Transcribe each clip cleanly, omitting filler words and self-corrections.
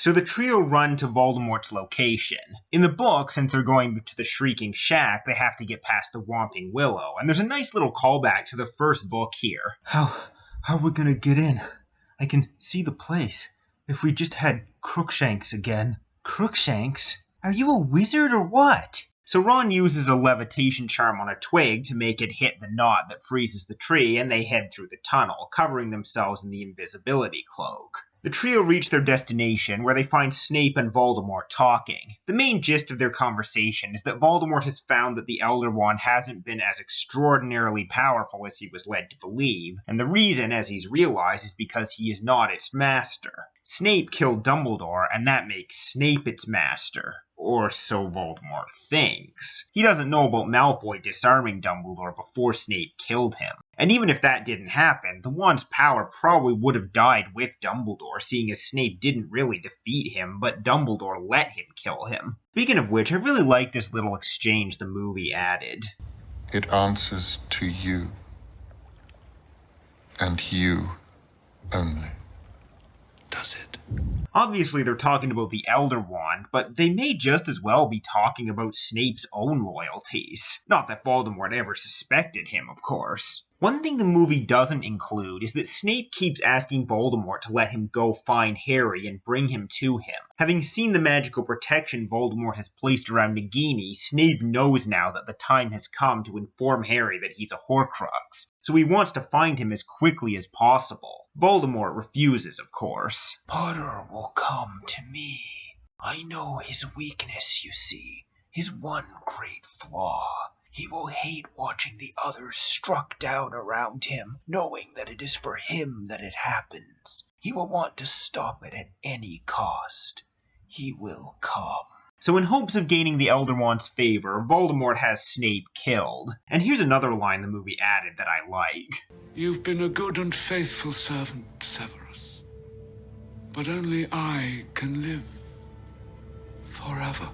So the trio run to Voldemort's location. In the book, since they're going to the Shrieking Shack, they have to get past the Whomping Willow, and there's a nice little callback to the first book here. How are we gonna get in? I can see the place. If we just had Crookshanks again. Crookshanks? Are you a wizard or what? So Ron uses a levitation charm on a twig to make it hit the knot that freezes the tree, and they head through the tunnel, covering themselves in the invisibility cloak. The trio reach their destination, where they find Snape and Voldemort talking. The main gist of their conversation is that Voldemort has found that the Elder Wand hasn't been as extraordinarily powerful as he was led to believe, and the reason, as he's realized, is because he is not its master. Snape killed Dumbledore, and that makes Snape its master. Or so Voldemort thinks. He doesn't know about Malfoy disarming Dumbledore before Snape killed him. And even if that didn't happen, the wand's power probably would have died with Dumbledore, seeing as Snape didn't really defeat him, but Dumbledore let him kill him. Speaking of which, I really like this little exchange the movie added. It answers to you. And you only. Does it? Obviously, they're talking about the Elder Wand, but they may just as well be talking about Snape's own loyalties. Not that Voldemort ever suspected him, of course. One thing the movie doesn't include is that Snape keeps asking Voldemort to let him go find Harry and bring him to him. Having seen the magical protection Voldemort has placed around Nagini, Snape knows now that the time has come to inform Harry that he's a Horcrux, so he wants to find him as quickly as possible. Voldemort refuses, of course. Potter will come to me. I know his weakness, you see. His one great flaw. He will hate watching the others struck down around him, knowing that it is for him that it happens. He will want to stop it at any cost. He will come. So in hopes of gaining the Elder Wand's favor, Voldemort has Snape killed. And here's another line the movie added that I like. You've been a good and faithful servant, Severus. But only I can live forever.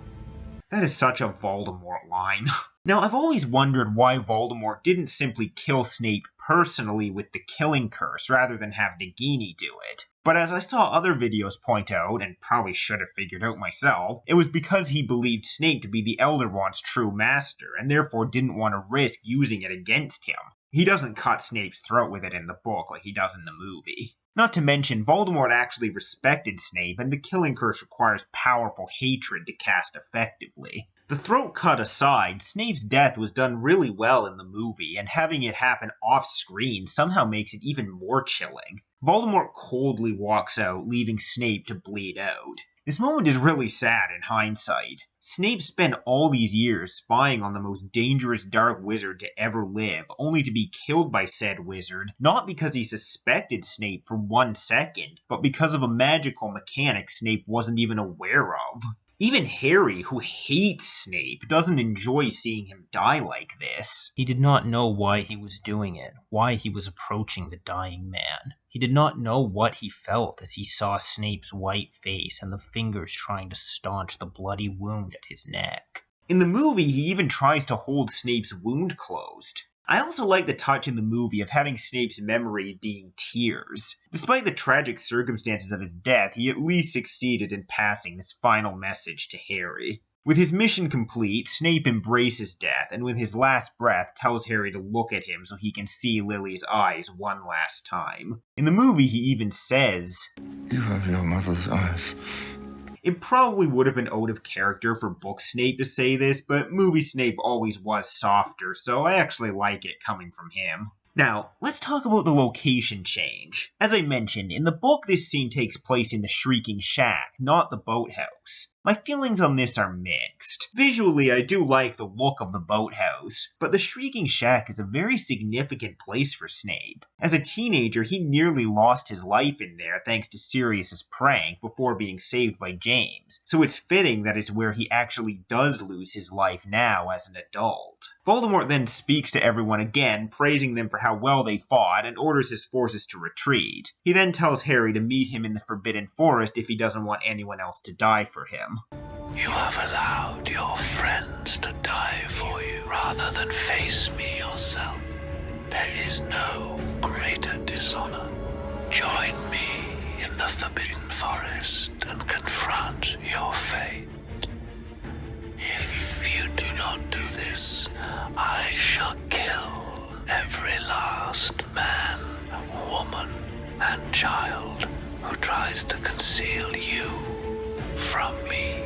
That is such a Voldemort line. Now, I've always wondered why Voldemort didn't simply kill Snape personally with the killing curse rather than have Nagini do it. But as I saw other videos point out, and probably should have figured out myself, it was because he believed Snape to be the Elder Wand's true master, and therefore didn't want to risk using it against him. He doesn't cut Snape's throat with it in the book like he does in the movie. Not to mention, Voldemort actually respected Snape, and the killing curse requires powerful hatred to cast effectively. The throat cut aside, Snape's death was done really well in the movie, and having it happen off-screen somehow makes it even more chilling. Voldemort coldly walks out, leaving Snape to bleed out. This moment is really sad in hindsight. Snape spent all these years spying on the most dangerous dark wizard to ever live, only to be killed by said wizard, not because he suspected Snape for 1 second, but because of a magical mechanic Snape wasn't even aware of. Even Harry, who hates Snape, doesn't enjoy seeing him die like this. He did not know why he was doing it, why he was approaching the dying man. He did not know what he felt as he saw Snape's white face and the fingers trying to staunch the bloody wound at his neck. In the movie, he even tries to hold Snape's wound closed. I also like the touch in the movie of having Snape's memory being tears. Despite the tragic circumstances of his death, he at least succeeded in passing this final message to Harry. With his mission complete, Snape embraces death, and with his last breath tells Harry to look at him so he can see Lily's eyes one last time. In the movie, he even says, You have your mother's eyes. It probably would have been out of character for book Snape to say this, but movie Snape always was softer, so I actually like it coming from him. Now, let's talk about the location change. As I mentioned, in the book this scene takes place in the Shrieking Shack, not the boathouse. My feelings on this are mixed. Visually, I do like the look of the boathouse, but the Shrieking Shack is a very significant place for Snape. As a teenager, he nearly lost his life in there thanks to Sirius's prank before being saved by James, so it's fitting that it's where he actually does lose his life now as an adult. Voldemort then speaks to everyone again, praising them for how well they fought, and orders his forces to retreat. He then tells Harry to meet him in the Forbidden Forest if he doesn't want anyone else to die for him. You have allowed your friends to die for you rather than face me yourself. There is no greater dishonor. Join me in the Forbidden Forest and confront accept your fate. If you do not do this, I shall kill every last man, woman, and child who tries to conceal you from me.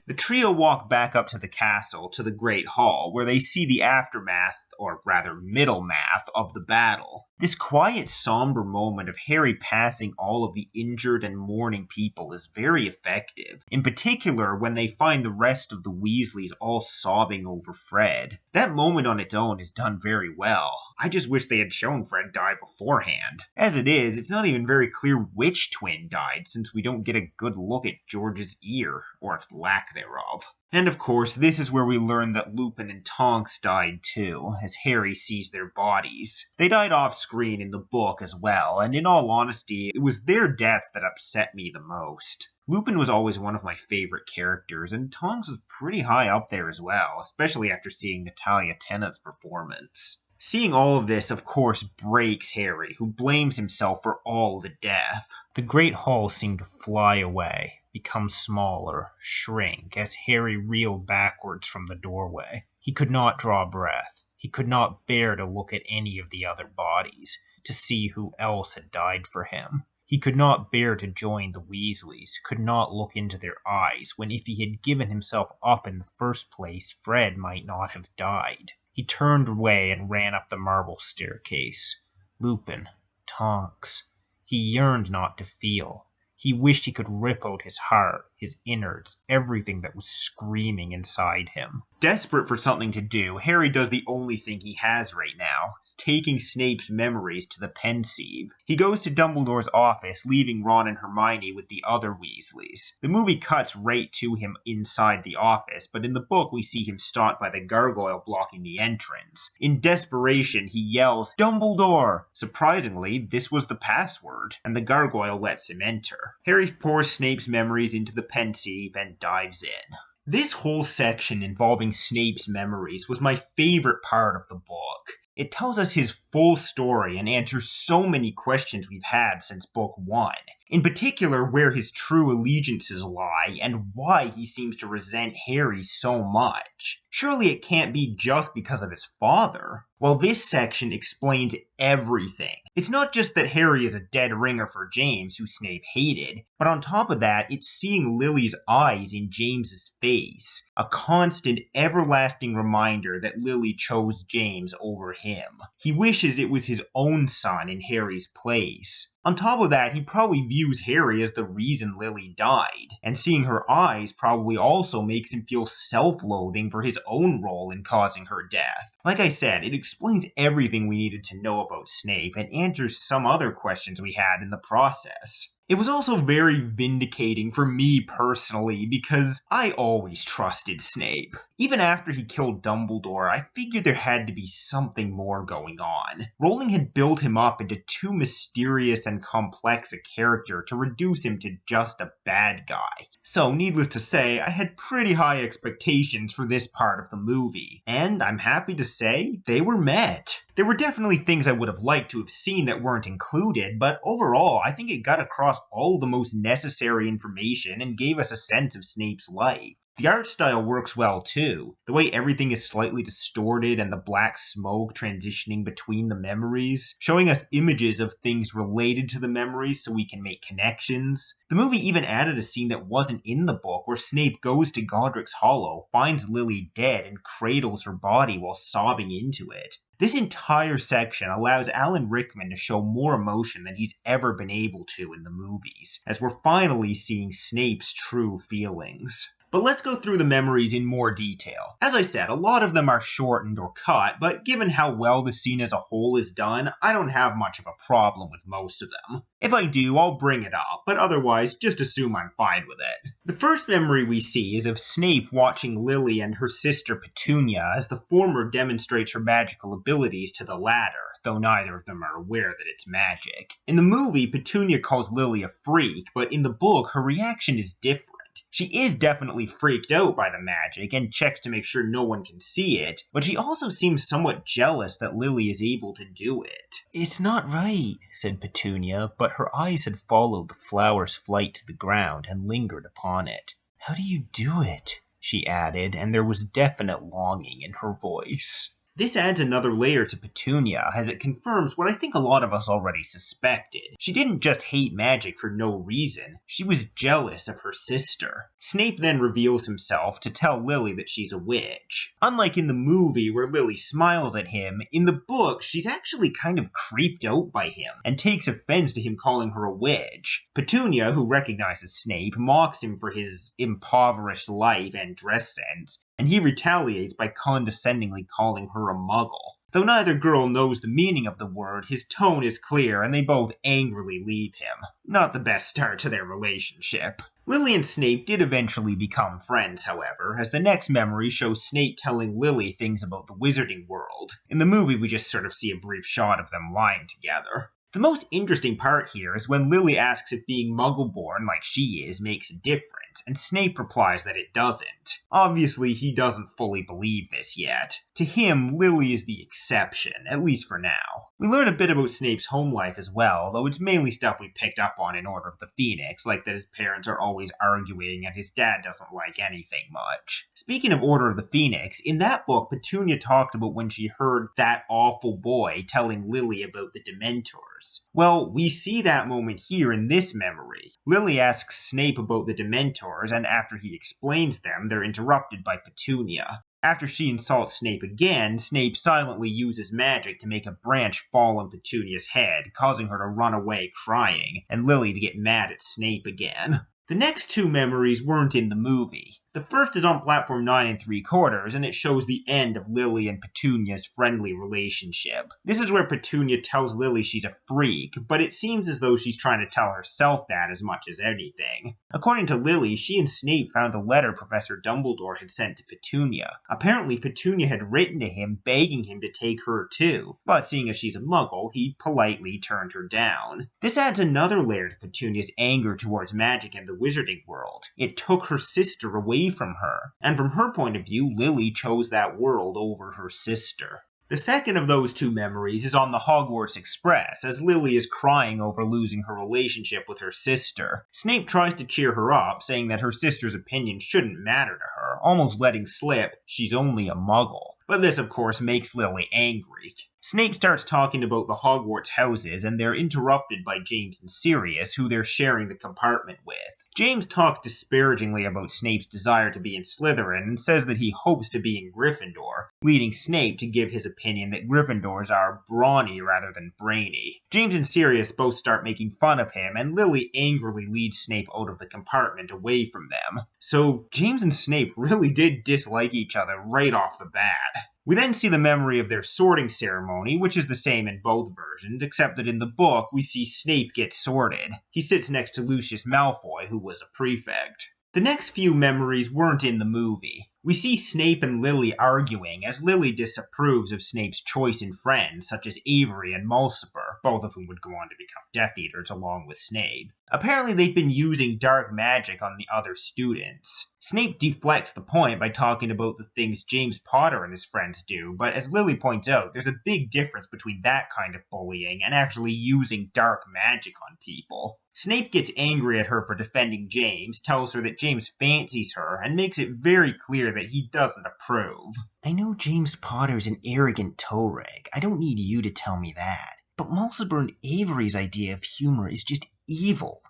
The trio walk back up to the castle, to the Great Hall, where they see the aftermath, or rather middle math, of the battle. This quiet, somber moment of Harry passing all of the injured and mourning people is very effective, in particular when they find the rest of the Weasleys all sobbing over Fred. That moment on its own is done very well. I just wish they had shown Fred die beforehand. As it is, it's not even very clear which twin died, since we don't get a good look at George's ear, or lack thereof. And of course, this is where we learn that Lupin and Tonks died too, as Harry sees their bodies. They died off screen in the book as well, and in all honesty, it was their deaths that upset me the most. Lupin was always one of my favorite characters, and Tonks was pretty high up there as well, especially after seeing Natalia Tena's performance. Seeing all of this, of course, breaks Harry, who blames himself for all the death. The Great Hall seemed to fly away, become smaller, shrink, as Harry reeled backwards from the doorway. He could not draw breath. He could not bear to look at any of the other bodies, to see who else had died for him. He could not bear to join the Weasleys, could not look into their eyes, when if he had given himself up in the first place, Fred might not have died. He turned away and ran up the marble staircase. Lupin, Tonks. He yearned not to feel. He wished he could rip out his heart, his innards, everything that was screaming inside him. Desperate for something to do, Harry does the only thing he has right now, taking Snape's memories to the Pensieve. He goes to Dumbledore's office, leaving Ron and Hermione with the other Weasleys. The movie cuts right to him inside the office, but in the book we see him stopped by the gargoyle blocking the entrance. In desperation, he yells, "Dumbledore!" Surprisingly, this was the password, and the gargoyle lets him enter. Harry pours Snape's memories into the Pensieve and dives in. This whole section involving Snape's memories was my favorite part of the book. It tells us his full story and answers so many questions we've had since book 1. In particular, where his true allegiances lie and why he seems to resent Harry so much. Surely it can't be just because of his father. Well, this section explains everything. It's not just that Harry is a dead ringer for James, who Snape hated, but on top of that, it's seeing Lily's eyes in James's face. A constant, everlasting reminder that Lily chose James over him. He wishes it was his own son in Harry's place. On top of that, he probably views Harry as the reason Lily died, and seeing her eyes probably also makes him feel self-loathing for his own role in causing her death. Like I said, it explains everything we needed to know about Snape and answers some other questions we had in the process. It was also very vindicating for me personally because I always trusted Snape. Even after he killed Dumbledore, I figured there had to be something more going on. Rowling had built him up into too mysterious and complex a character to reduce him to just a bad guy. So, needless to say, I had pretty high expectations for this part of the movie. And I'm happy to say, they were met. There were definitely things I would have liked to have seen that weren't included, but overall, I think it got across all the most necessary information and gave us a sense of Snape's life. The art style works well too. The way everything is slightly distorted and the black smoke transitioning between the memories, showing us images of things related to the memories so we can make connections. The movie even added a scene that wasn't in the book where Snape goes to Godric's Hollow, finds Lily dead, and cradles her body while sobbing into it. This entire section allows Alan Rickman to show more emotion than he's ever been able to in the movies, as we're finally seeing Snape's true feelings. But let's go through the memories in more detail. As I said, a lot of them are shortened or cut, but given how well the scene as a whole is done, I don't have much of a problem with most of them. If I do, I'll bring it up, but otherwise, just assume I'm fine with it. The first memory we see is of Snape watching Lily and her sister Petunia as the former demonstrates her magical abilities to the latter, though neither of them are aware that it's magic. In the movie, Petunia calls Lily a freak, but in the book, her reaction is different. She is definitely freaked out by the magic and checks to make sure no one can see it, but she also seems somewhat jealous that Lily is able to do it. "It's not right," said Petunia, but her eyes had followed the flower's flight to the ground and lingered upon it. "How do you do it?" she added, and there was definite longing in her voice. This adds another layer to Petunia, as it confirms what I think a lot of us already suspected. She didn't just hate magic for no reason, she was jealous of her sister. Snape then reveals himself to tell Lily that she's a witch. Unlike in the movie where Lily smiles at him, in the book she's actually kind of creeped out by him, and takes offense to him calling her a witch. Petunia, who recognizes Snape, mocks him for his impoverished life and dress sense, and he retaliates by condescendingly calling her a muggle. Though neither girl knows the meaning of the word, his tone is clear and they both angrily leave him. Not the best start to their relationship. Lily and Snape did eventually become friends, however, as the next memory shows Snape telling Lily things about the wizarding world. In the movie, we just sort of see a brief shot of them lying together. The most interesting part here is when Lily asks if being muggle-born, like she is, makes a difference, and Snape replies that it doesn't. Obviously, he doesn't fully believe this yet. To him, Lily is the exception, at least for now. We learn a bit about Snape's home life as well, though it's mainly stuff we picked up on in Order of the Phoenix, like that his parents are always arguing and his dad doesn't like anything much. Speaking of Order of the Phoenix, in that book, Petunia talked about when she heard that awful boy telling Lily about the Dementors. Well, we see that moment here in this memory. Lily asks Snape about the Dementors, and after he explains them, they're interrupted by Petunia. After she insults Snape again, Snape silently uses magic to make a branch fall on Petunia's head, causing her to run away crying, and Lily to get mad at Snape again. The next two memories weren't in the movie. The first is on platform 9 3/4, and it shows the end of Lily and Petunia's friendly relationship. This is where Petunia tells Lily she's a freak, but it seems as though she's trying to tell herself that as much as anything. According to Lily, she and Snape found a letter Professor Dumbledore had sent to Petunia. Apparently, Petunia had written to him begging him to take her too, but seeing as she's a muggle, he politely turned her down. This adds another layer to Petunia's anger towards magic and the wizarding world. It took her sister away from her, and from her point of view, Lily chose that world over her sister. The second of those two memories is on the Hogwarts Express, as Lily is crying over losing her relationship with her sister. Snape tries to cheer her up, saying that her sister's opinion shouldn't matter to her, almost letting slip she's only a muggle. But this, of course, makes Lily angry. Snape starts talking about the Hogwarts houses, and they're interrupted by James and Sirius, who they're sharing the compartment with. James talks disparagingly about Snape's desire to be in Slytherin and says that he hopes to be in Gryffindor, leading Snape to give his opinion that Gryffindors are brawny rather than brainy. James and Sirius both start making fun of him, and Lily angrily leads Snape out of the compartment away from them. So James and Snape really did dislike each other right off the bat. We then see the memory of their sorting ceremony, which is the same in both versions, except that in the book, we see Snape get sorted. He sits next to Lucius Malfoy, who was a prefect. The next few memories weren't in the movie. We see Snape and Lily arguing, as Lily disapproves of Snape's choice in friends, such as Avery and Mulciber, both of whom would go on to become Death Eaters along with Snape. Apparently they've been using dark magic on the other students. Snape deflects the point by talking about the things James Potter and his friends do, but as Lily points out, there's a big difference between that kind of bullying and actually using dark magic on people. Snape gets angry at her for defending James, tells her that James fancies her, and makes it very clear that he doesn't approve. "I know James Potter's an arrogant toe rag. I don't need you to tell me that. But Mulciber and Avery's idea of humor is just evil.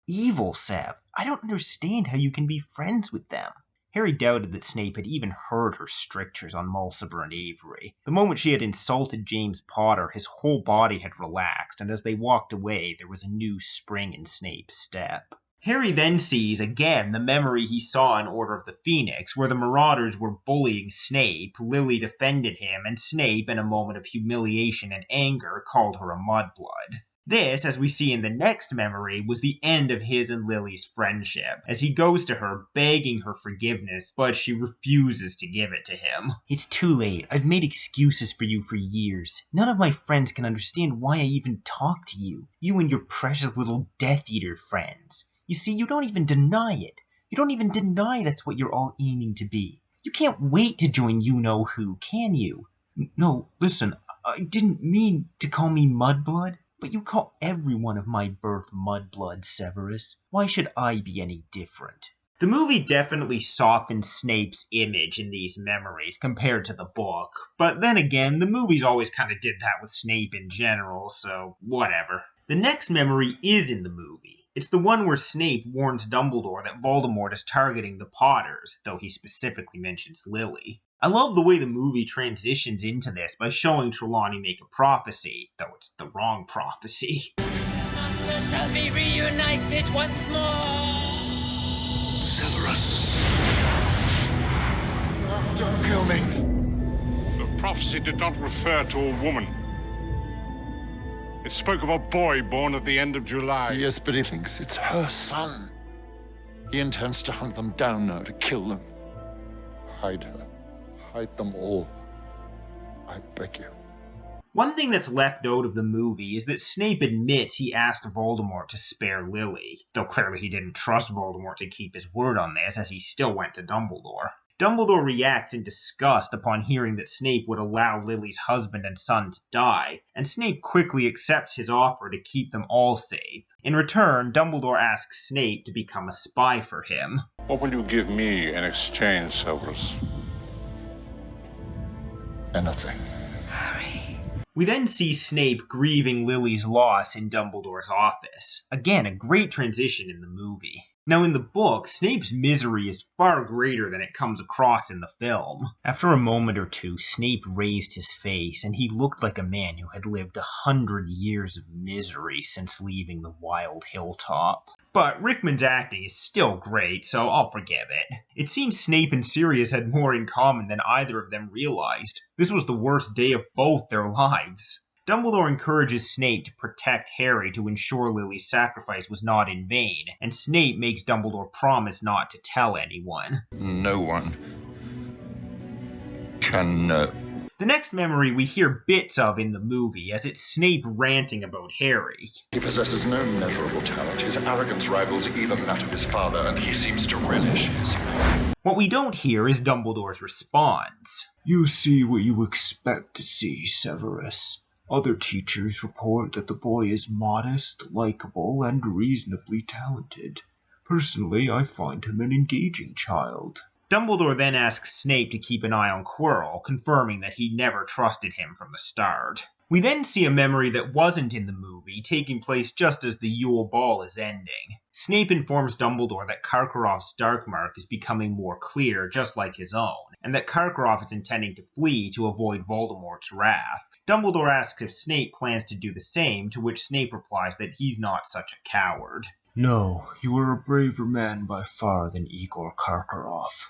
Evil, Seb. I don't understand how you can be friends with them." Harry doubted that Snape had even heard her strictures on Mulciber and Avery. The moment she had insulted James Potter, his whole body had relaxed, and as they walked away, there was a new spring in Snape's step. Harry then sees, again, the memory he saw in Order of the Phoenix, where the Marauders were bullying Snape, Lily defended him, and Snape, in a moment of humiliation and anger, called her a mudblood. This, as we see in the next memory, was the end of his and Lily's friendship, as he goes to her begging her forgiveness, but she refuses to give it to him. "It's too late. I've made excuses for you for years. None of my friends can understand why I even talk to you. You and your precious little Death Eater friends. You see, you don't even deny it. You don't even deny that's what you're all aiming to be. You can't wait to join you-know-who, can you? No, listen, I didn't mean to call me Mudblood, but you call everyone of my birth Mudblood, Severus. Why should I be any different? The movie definitely softens Snape's image in these memories compared to the book, but then again, the movies always kind of did that with Snape in general, so whatever. The next memory is in the movie. It's the one where Snape warns Dumbledore that Voldemort is targeting the Potters, though he specifically mentions Lily. I love the way the movie transitions into this by showing Trelawney make a prophecy, though it's the wrong prophecy. The monsters shall be reunited once more! Severus. No, don't kill me. The prophecy did not refer to a woman. It spoke of a boy born at the end of July. Yes, but he thinks it's her son. He intends to hunt them down now, to kill them. Hide her. Hide them all. I beg you. One thing that's left out of the movie is that Snape admits he asked Voldemort to spare Lily, though clearly he didn't trust Voldemort to keep his word on this, as he still went to Dumbledore. Dumbledore reacts in disgust upon hearing that Snape would allow Lily's husband and son to die, and Snape quickly accepts his offer to keep them all safe. In return, Dumbledore asks Snape to become a spy for him. What will you give me in exchange, Severus? Anything. We then see Snape grieving Lily's loss in Dumbledore's office. Again, a great transition in the movie. Now in the book, Snape's misery is far greater than it comes across in the film. After a moment or two, Snape raised his face, and he looked like a man who had lived 100 years of misery since leaving the wild hilltop. But Rickman's acting is still great, so I'll forgive it. It seems Snape and Sirius had more in common than either of them realized. This was the worst day of both their lives. Dumbledore encourages Snape to protect Harry to ensure Lily's sacrifice was not in vain, and Snape makes Dumbledore promise not to tell anyone. No one can know. The next memory we hear bits of in the movie, as it's Snape ranting about Harry. He possesses no measurable talent. His arrogance rivals even that of his father, and he seems to relish his fame. What we don't hear is Dumbledore's response. You see what you expect to see, Severus. Other teachers report that the boy is modest, likable, and reasonably talented. Personally, I find him an engaging child. Dumbledore then asks Snape to keep an eye on Quirrell, confirming that he never trusted him from the start. We then see a memory that wasn't in the movie, taking place just as the Yule Ball is ending. Snape informs Dumbledore that Karkaroff's dark mark is becoming more clear, just like his own, and that Karkaroff is intending to flee to avoid Voldemort's wrath. Dumbledore asks if Snape plans to do the same, to which Snape replies that he's not such a coward. No, you are a braver man by far than Igor Karkaroff.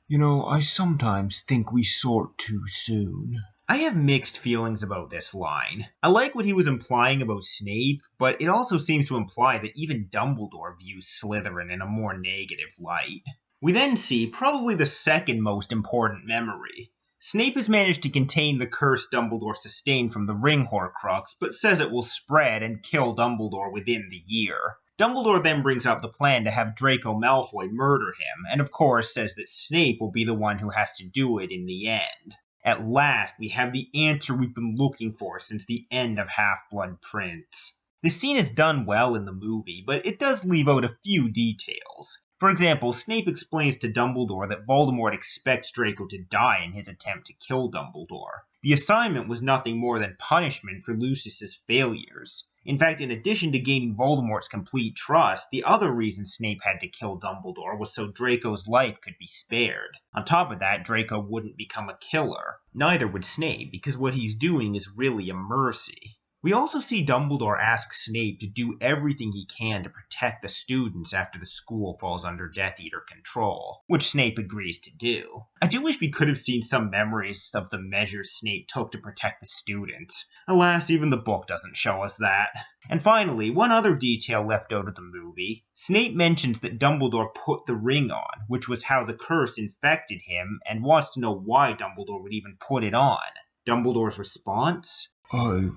You know, I sometimes think we sort too soon. I have mixed feelings about this line. I like what he was implying about Snape, but it also seems to imply that even Dumbledore views Slytherin in a more negative light. We then see probably the second most important memory. Snape has managed to contain the curse Dumbledore sustained from the ring Horcrux, but says it will spread and kill Dumbledore within the year. Dumbledore then brings up the plan to have Draco Malfoy murder him, and of course says that Snape will be the one who has to do it in the end. At last, we have the answer we've been looking for since the end of Half-Blood Prince. This scene is done well in the movie, but it does leave out a few details. For example, Snape explains to Dumbledore that Voldemort expects Draco to die in his attempt to kill Dumbledore. The assignment was nothing more than punishment for Lucius's failures. In fact, in addition to gaining Voldemort's complete trust, the other reason Snape had to kill Dumbledore was so Draco's life could be spared. On top of that, Draco wouldn't become a killer. Neither would Snape, because what he's doing is really a mercy. We also see Dumbledore ask Snape to do everything he can to protect the students after the school falls under Death Eater control, which Snape agrees to do. I do wish we could have seen some memories of the measures Snape took to protect the students. Alas, even the book doesn't show us that. And finally, one other detail left out of the movie. Snape mentions that Dumbledore put the ring on, which was how the curse infected him, and wants to know why Dumbledore would even put it on. Dumbledore's response? I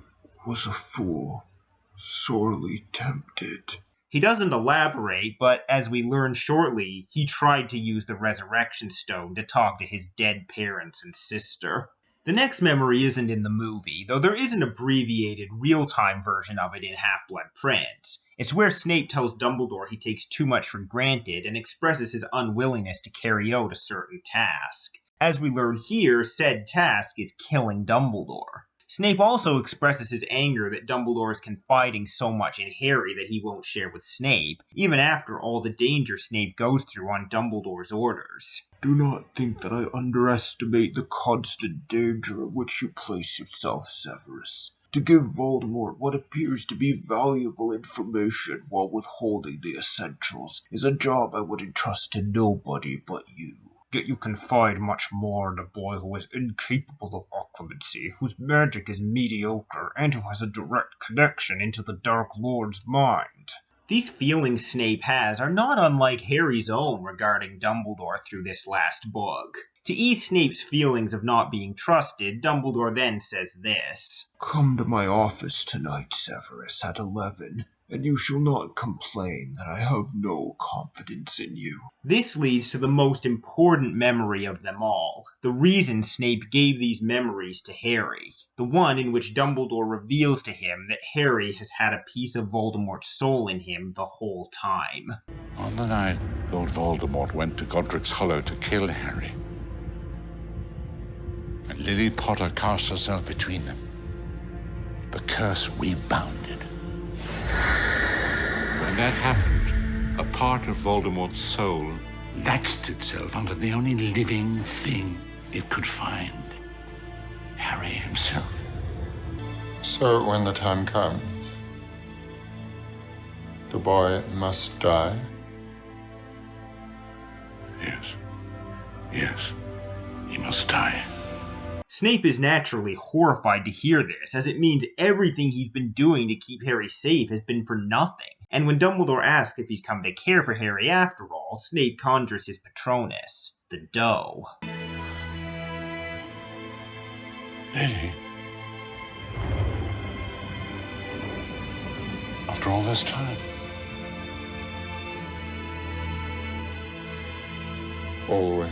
was a fool, sorely tempted. He doesn't elaborate, but as we learn shortly, he tried to use the Resurrection Stone to talk to his dead parents and sister. The next memory isn't in the movie, though there is an abbreviated, real-time version of it in Half-Blood Prince. It's where Snape tells Dumbledore he takes too much for granted and expresses his unwillingness to carry out a certain task. As we learn here, said task is killing Dumbledore. Snape also expresses his anger that Dumbledore is confiding so much in Harry that he won't share with Snape, even after all the danger Snape goes through on Dumbledore's orders. Do not think that I underestimate the constant danger in which you place yourself, Severus. To give Voldemort what appears to be valuable information while withholding the essentials is a job I would entrust to nobody but you. Yet you confide much more in a boy who is incapable of occlumency, whose magic is mediocre, and who has a direct connection into the Dark Lord's mind. These feelings Snape has are not unlike Harry's own regarding Dumbledore through this last book. To ease Snape's feelings of not being trusted, Dumbledore then says this: Come to my office tonight, Severus, at 11. And you shall not complain that I have no confidence in you. This leads to the most important memory of them all, the reason Snape gave these memories to Harry, the one in which Dumbledore reveals to him that Harry has had a piece of Voldemort's soul in him the whole time. On the night Lord Voldemort went to Godric's Hollow to kill Harry, and Lily Potter cast herself between them, the curse rebounded. When that happened, a part of Voldemort's soul latched itself onto the only living thing it could find, Harry himself. So when the time comes, the boy must die? Yes, he must die. Snape is naturally horrified to hear this, as it means everything he's been doing to keep Harry safe has been for nothing. And when Dumbledore asks if he's come to care for Harry after all, Snape conjures his Patronus, the doe. Lily? After all this time? Always.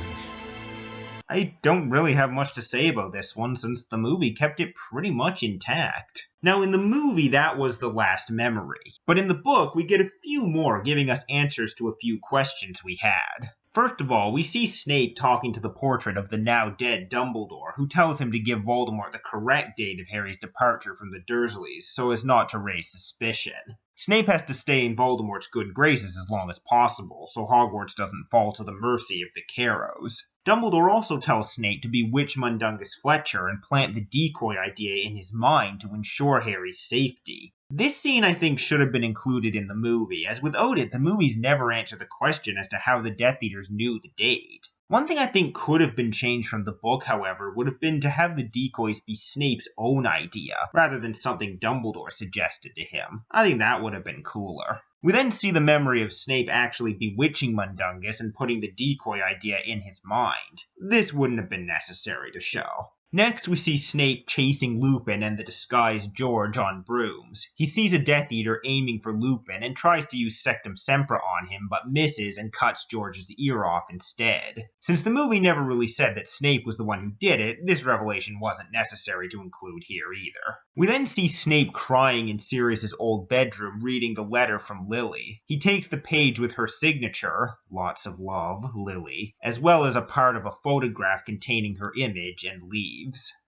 I don't really have much to say about this one since the movie kept it pretty much intact. Now, in the movie, that was the last memory. But in the book, we get a few more, giving us answers to a few questions we had. First of all, we see Snape talking to the portrait of the now dead Dumbledore, who tells him to give Voldemort the correct date of Harry's departure from the Dursleys, so as not to raise suspicion. Snape has to stay in Voldemort's good graces as long as possible, so Hogwarts doesn't fall to the mercy of the Carrows. Dumbledore also tells Snape to bewitch Mundungus Fletcher and plant the decoy idea in his mind to ensure Harry's safety. This scene, I think, should have been included in the movie, as without it, the movies never answer the question as to how the Death Eaters knew the date. One thing I think could have been changed from the book, however, would have been to have the decoys be Snape's own idea, rather than something Dumbledore suggested to him. I think that would have been cooler. We then see the memory of Snape actually bewitching Mundungus and putting the decoy idea in his mind. This wouldn't have been necessary to show. Next, we see Snape chasing Lupin and the disguised George on brooms. He sees a Death Eater aiming for Lupin and tries to use Sectum Sempra on him, but misses and cuts George's ear off instead. Since the movie never really said that Snape was the one who did it, this revelation wasn't necessary to include here either. We then see Snape crying in Sirius's old bedroom reading the letter from Lily. He takes the page with her signature, lots of love, Lily, as well as a part of a photograph containing her image, and leaves.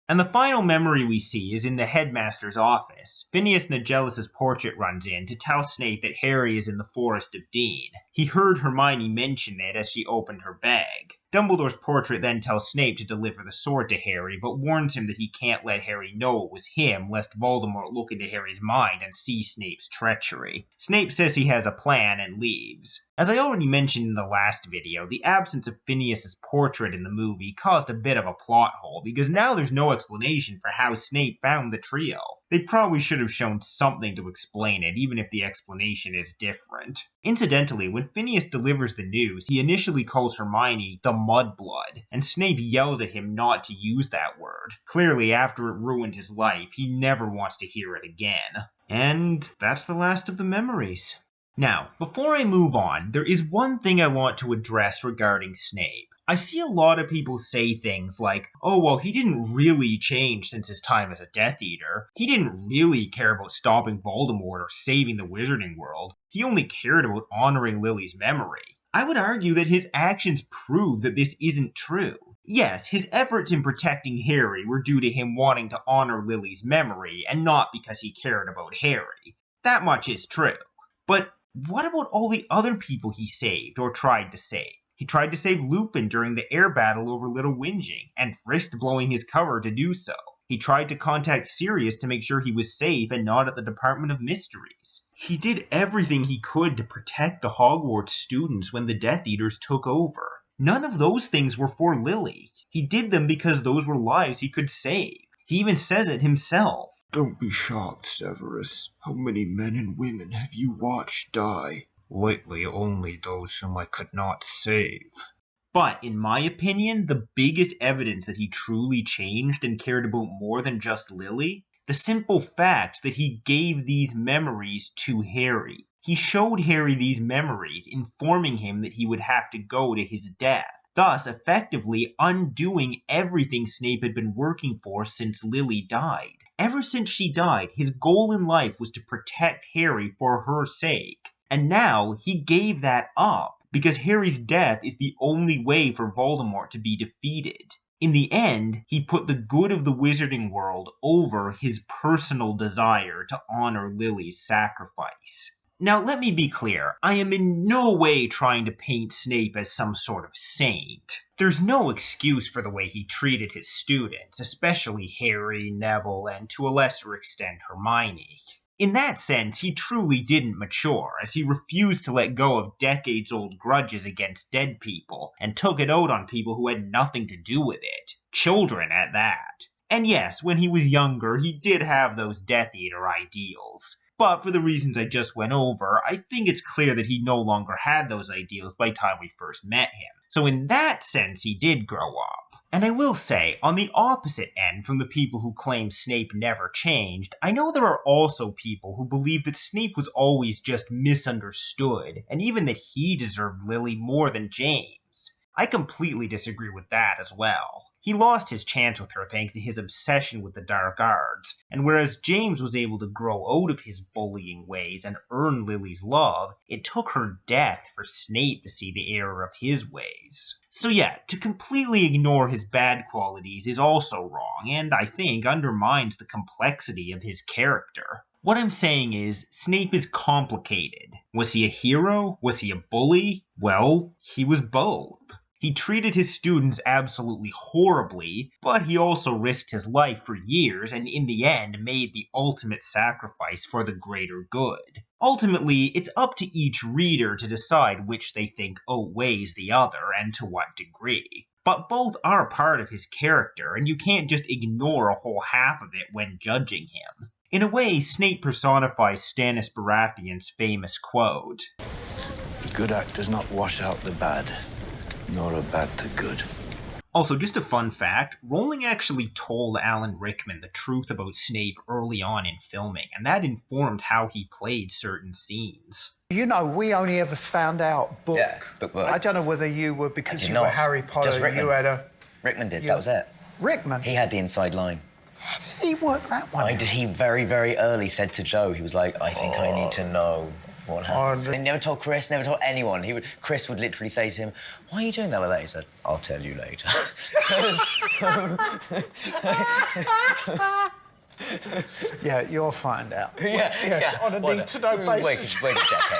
And the final memory we see is in the headmaster's office. Phineas Nigellus' portrait runs in to tell Snape that Harry is in the Forest of Dean. He heard Hermione mention it as she opened her bag. Dumbledore's portrait then tells Snape to deliver the sword to Harry, but warns him that he can't let Harry know it was him, lest Voldemort look into Harry's mind and see Snape's treachery. Snape says he has a plan and leaves. As I already mentioned in the last video, the absence of Phineas's portrait in the movie caused a bit of a plot hole, because now there's no explanation for how Snape found the trio. They probably should have shown something to explain it, even if the explanation is different. Incidentally, when Phineas delivers the news, he initially calls Hermione the Mudblood, and Snape yells at him not to use that word. Clearly, after it ruined his life, he never wants to hear it again. And that's the last of the memories. Now, before I move on, there is one thing I want to address regarding Snape. I see a lot of people say things like, oh, well, he didn't really change since his time as a Death Eater. He didn't really care about stopping Voldemort or saving the Wizarding World. He only cared about honoring Lily's memory. I would argue that his actions prove that this isn't true. Yes, his efforts in protecting Harry were due to him wanting to honor Lily's memory and not because he cared about Harry. That much is true. But what about all the other people he saved or tried to save? He tried to save Lupin during the air battle over Little Whinging, and risked blowing his cover to do so. He tried to contact Sirius to make sure he was safe and not at the Department of Mysteries. He did everything he could to protect the Hogwarts students when the Death Eaters took over. None of those things were for Lily. He did them because those were lives he could save. He even says it himself. Don't be shocked, Severus. How many men and women have you watched die? Lately, only those whom I could not save. But, in my opinion, the biggest evidence that he truly changed and cared about more than just Lily, the simple fact that he gave these memories to Harry. He showed Harry these memories, informing him that he would have to go to his death, thus effectively undoing everything Snape had been working for since Lily died. Ever since she died, his goal in life was to protect Harry for her sake. And now he gave that up because Harry's death is the only way for Voldemort to be defeated. In the end, he put the good of the Wizarding World over his personal desire to honor Lily's sacrifice. Now, let me be clear, I am in no way trying to paint Snape as some sort of saint. There's no excuse for the way he treated his students, especially Harry, Neville, and to a lesser extent Hermione. In that sense, he truly didn't mature, as he refused to let go of decades-old grudges against dead people, and took it out on people who had nothing to do with it. Children at that. And yes, when he was younger, he did have those Death Eater ideals. But for the reasons I just went over, I think it's clear that he no longer had those ideals by the time we first met him. So in that sense, he did grow up. And I will say, on the opposite end from the people who claim Snape never changed, I know there are also people who believe that Snape was always just misunderstood, and even that he deserved Lily more than James. I completely disagree with that as well. He lost his chance with her thanks to his obsession with the dark arts, and whereas James was able to grow out of his bullying ways and earn Lily's love, it took her death for Snape to see the error of his ways. So yeah, to completely ignore his bad qualities is also wrong, and I think undermines the complexity of his character. What I'm saying is, Snape is complicated. Was he a hero? Was he a bully? Well, he was both. He treated his students absolutely horribly, but he also risked his life for years and in the end made the ultimate sacrifice for the greater good. Ultimately, it's up to each reader to decide which they think outweighs the other and to what degree. But both are part of his character, and you can't just ignore a whole half of it when judging him. In a way, Snape personifies Stannis Baratheon's famous quote, "The good act does not wash out the bad, nor a bad the good." Also, just a fun fact, Rowling actually told Alan Rickman the truth about Snape early on in filming, and that informed how he played certain scenes. You know, we only ever found out book. Yeah, book. I don't know whether you were, because you were not. Harry Potter, Just Rickman. you had a... Rickman did, that was it. Rickman? He had the inside line. How did he work that one? He very, very early said to Joe, he was like, I think I need to know what happens. He never told Chris, never told anyone. Chris would literally say to him, why are you doing that like that? He said, I'll tell you later. Yeah, you'll find out. Yeah, yes, on a need-to-know basis. Wait a decade.